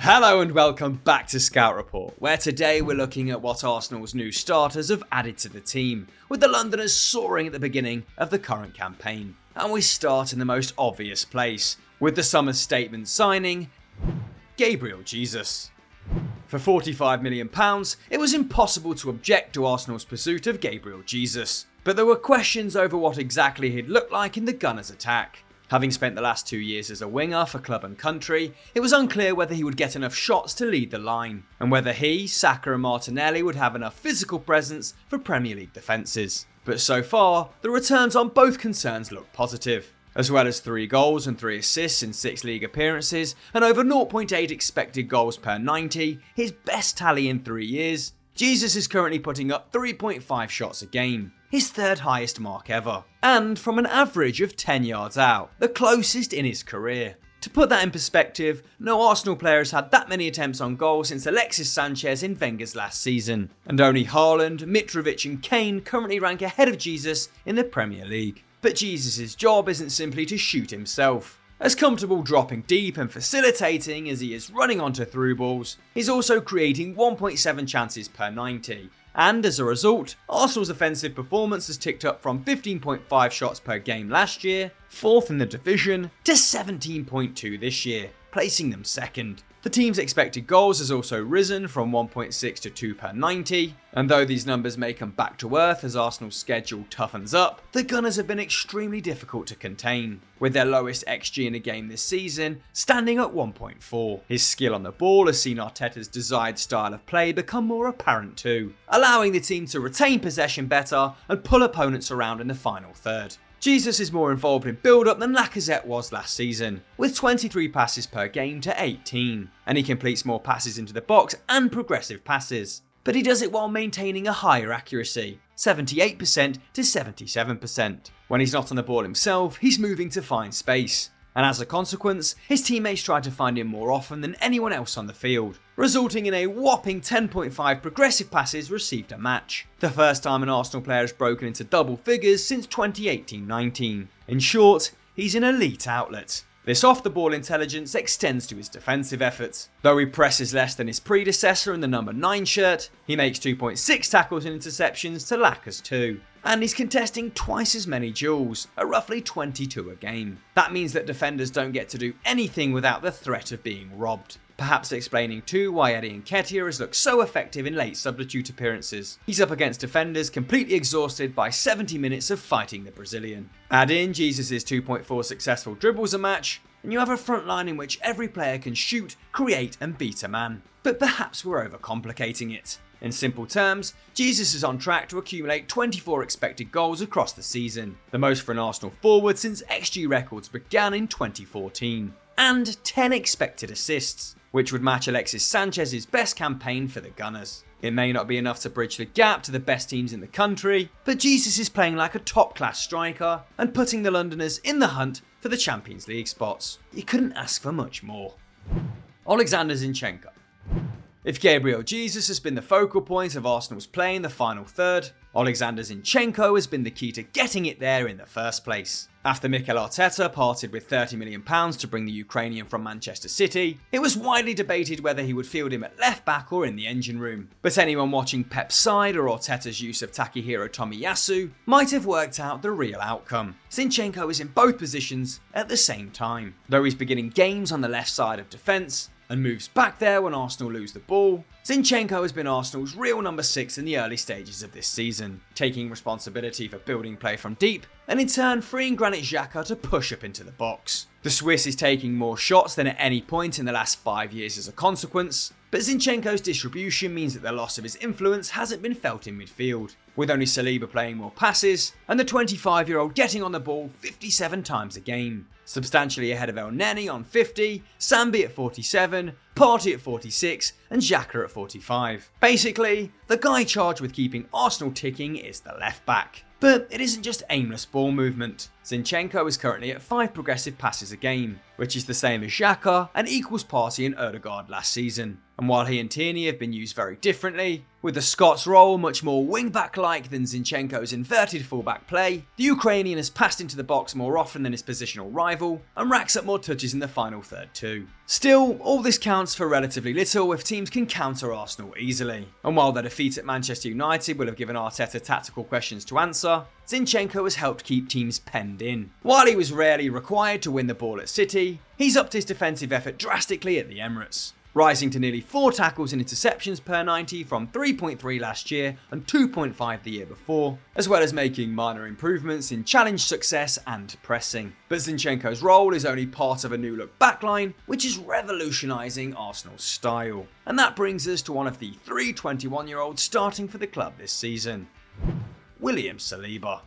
Hello and welcome back to Scout Report, where today we're looking at what Arsenal's new starters have added to the team, with the Londoners soaring at the beginning of the current campaign. And we start in the most obvious place, with the summer statement signing, Gabriel Jesus. For £45 million, it was impossible to object to Arsenal's pursuit of Gabriel Jesus, but there were questions over what exactly he'd look like in the Gunners' attack. Having spent the last 2 years as a winger for club and country, it was unclear whether he would get enough shots to lead the line, and whether he, Saka and Martinelli would have enough physical presence for Premier League defences. But so far, the returns on both concerns look positive. As well as 3 goals and 3 assists in 6 league appearances, and over 0.8 expected goals per 90, his best tally in 3 years, Jesus is currently putting up 3.5 shots a game, his 3rd highest mark ever, and from an average of 10 yards out, the closest in his career. To put that in perspective, no Arsenal player has had that many attempts on goal since Alexis Sanchez in Wenger's last season, and only Haaland, Mitrovic and Kane currently rank ahead of Jesus in the Premier League. But Jesus' job isn't simply to shoot himself. As comfortable dropping deep and facilitating as he is running onto through balls, he's also creating 1.7 chances per 90. And as a result, Arsenal's offensive performance has ticked up from 15.5 shots per game last year, 4th in the division, to 17.2 this year, placing them 2nd. The team's expected goals has also risen from 1.6 to 2 per 90, and though these numbers may come back to earth as Arsenal's schedule toughens up, the Gunners have been extremely difficult to contain, with their lowest XG in a game this season standing at 1.4. His skill on the ball has seen Arteta's desired style of play become more apparent too, allowing the team to retain possession better and pull opponents around in the final third. Jesus is more involved in build-up than Lacazette was last season, with 23 passes per game to 18, and he completes more passes into the box and progressive passes. But he does it while maintaining a higher accuracy, 78% to 77%. When he's not on the ball himself, he's moving to find space, and as a consequence, his teammates try to find him more often than anyone else on the field, resulting in a whopping 10.5 progressive passes received a match, the first time an Arsenal player has broken into double figures since 2018-19. In short, he's an elite outlet. This off-the-ball intelligence extends to his defensive efforts. Though he presses less than his predecessor in the number 9 shirt, he makes 2.6 tackles and interceptions to Lacaz's 2. And he's contesting twice as many duels, at roughly 22 a game. That means that defenders don't get to do anything without the threat of being robbed. Perhaps explaining too why Eddie Nketiah has looked so effective in late substitute appearances. He's up against defenders completely exhausted by 70 minutes of fighting the Brazilian. Add in Jesus' 2.4 successful dribbles a match, and you have a front line in which every player can shoot, create and beat a man. But perhaps we're overcomplicating it. In simple terms, Jesus is on track to accumulate 24 expected goals across the season, the most for an Arsenal forward since XG records began in 2014, and 10 expected assists, which would match Alexis Sanchez's best campaign for the Gunners. It may not be enough to bridge the gap to the best teams in the country, but Jesus is playing like a top-class striker and putting the Londoners in the hunt for the Champions League spots. You couldn't ask for much more. Alexander Zinchenko. If Gabriel Jesus has been the focal point of Arsenal's play in the final third, Alexander Zinchenko has been the key to getting it there in the first place. After Mikel Arteta parted with £30 million to bring the Ukrainian from Manchester City, it was widely debated whether he would field him at left back or in the engine room. But anyone watching Pep's side or Arteta's use of Takehiro Tomiyasu might have worked out the real outcome. Zinchenko is in both positions at the same time. Though he's beginning games on the left side of defence, and moves back there when Arsenal lose the ball, Zinchenko has been Arsenal's real number 6 in the early stages of this season, taking responsibility for building play from deep, and in turn freeing Granit Xhaka to push up into the box. The Swiss is taking more shots than at any point in the last 5 years as a consequence, but Zinchenko's distribution means that the loss of his influence hasn't been felt in midfield, with only Saliba playing more passes, and the 25-year-old getting on the ball 57 times a game, substantially ahead of El Neni on 50, Sambi at 47, Partey at 46, and Xhaka at 45. Basically, the guy charged with keeping Arsenal ticking is the left back. But it isn't just aimless ball movement. Zinchenko is currently at 5 progressive passes a game, which is the same as Xhaka and equals Partey and Odegaard last season. And while he and Tierney have been used very differently, with the Scots role much more wing-back-like than Zinchenko's inverted full-back play, the Ukrainian has passed into the box more often than his positional rival and racks up more touches in the final third too. Still, all this counts for relatively little if teams can counter Arsenal easily. And while their defeat at Manchester United will have given Arteta tactical questions to answer, Zinchenko has helped keep teams penned in. While he was rarely required to win the ball at City, he's upped his defensive effort drastically at the Emirates, rising to nearly 4 tackles and interceptions per 90 from 3.3 last year and 2.5 the year before, as well as making minor improvements in challenge success and pressing. But Zinchenko's role is only part of a new look backline, which is revolutionising Arsenal's style. And that brings us to one of the 3 21-year-olds starting for the club this season, William Saliba.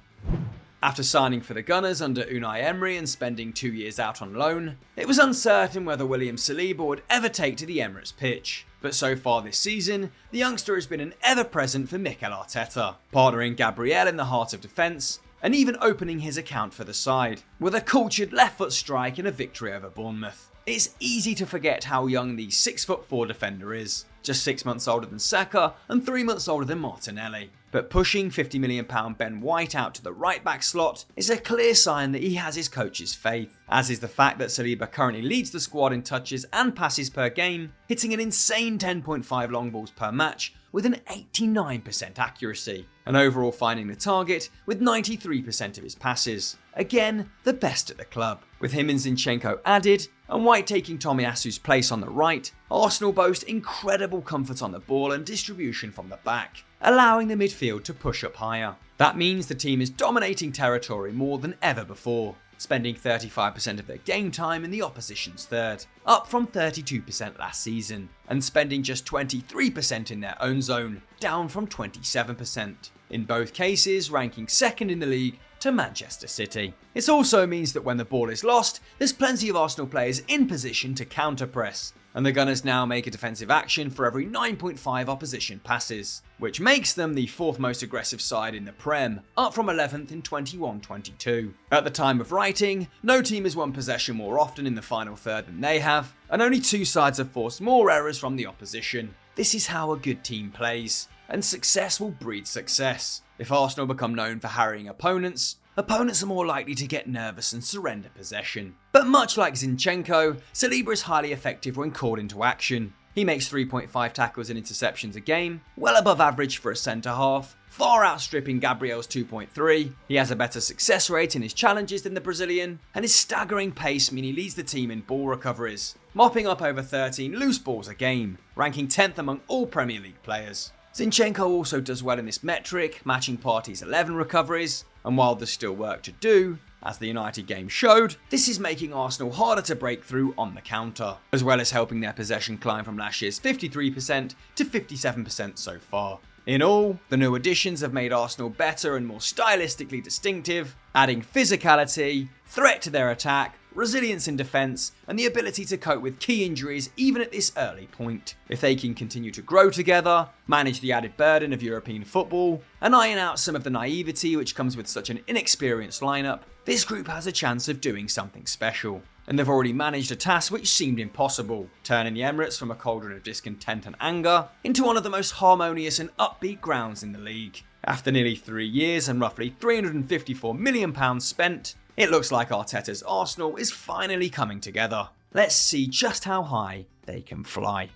After signing for the Gunners under Unai Emery and spending 2 years out on loan, it was uncertain whether William Saliba would ever take to the Emirates pitch. But so far this season, the youngster has been an ever-present for Mikel Arteta, partnering Gabriel in the heart of defence, and even opening his account for the side, with a cultured left-foot strike in a victory over Bournemouth. It's easy to forget how young the 6'4" defender is, just 6 months older than Saka and 3 months older than Martinelli. But pushing £50 million Ben White out to the right-back slot is a clear sign that he has his coach's faith, as is the fact that Saliba currently leads the squad in touches and passes per game, hitting an insane 10.5 long balls per match with an 89% accuracy, and overall finding the target with 93% of his passes. Again, the best at the club. With him and Zinchenko added, and White taking Tomiyasu's place on the right, Arsenal boast incredible comfort on the ball and distribution from the back, allowing the midfield to push up higher. That means the team is dominating territory more than ever before, spending 35% of their game time in the opposition's third, up from 32% last season, and spending just 23% in their own zone, down from 27%. In both cases, ranking second in the league to Manchester City. It also means that when the ball is lost, there's plenty of Arsenal players in position to counter-press, and the Gunners now make a defensive action for every 9.5 opposition passes, which makes them the 4th most aggressive side in the Prem, up from 11th in 21-22. At the time of writing, no team has won possession more often in the final third than they have, and only 2 sides have forced more errors from the opposition. This is how a good team plays, and success will breed success. If Arsenal become known for harrying opponents are more likely to get nervous and surrender possession. But much like Zinchenko, Saliba is highly effective when called into action. He makes 3.5 tackles and interceptions a game, well above average for a centre-half, far outstripping Gabriel's 2.3. He has a better success rate in his challenges than the Brazilian, and his staggering pace means he leads the team in ball recoveries, mopping up over 13 loose balls a game, ranking 10th among all Premier League players. Zinchenko also does well in this metric, matching Partey's 11 recoveries, and while there's still work to do, as the United game showed, this is making Arsenal harder to break through on the counter, as well as helping their possession climb from last year's 53% to 57% so far. In all, the new additions have made Arsenal better and more stylistically distinctive, adding physicality, threat to their attack, resilience in defence, and the ability to cope with key injuries even at this early point. If they can continue to grow together, manage the added burden of European football, and iron out some of the naivety which comes with such an inexperienced lineup, this group has a chance of doing something special. And they've already managed a task which seemed impossible, turning the Emirates from a cauldron of discontent and anger into one of the most harmonious and upbeat grounds in the league. After nearly 3 years and roughly £354 million spent, it looks like Arteta's Arsenal is finally coming together. Let's see just how high they can fly.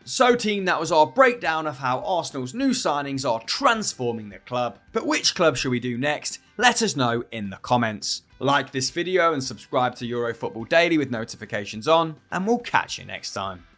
So team, that was our breakdown of how Arsenal's new signings are transforming the club. But which club should we do next? Let us know in the comments. Like this video and subscribe to Euro Football Daily with notifications on, and we'll catch you next time.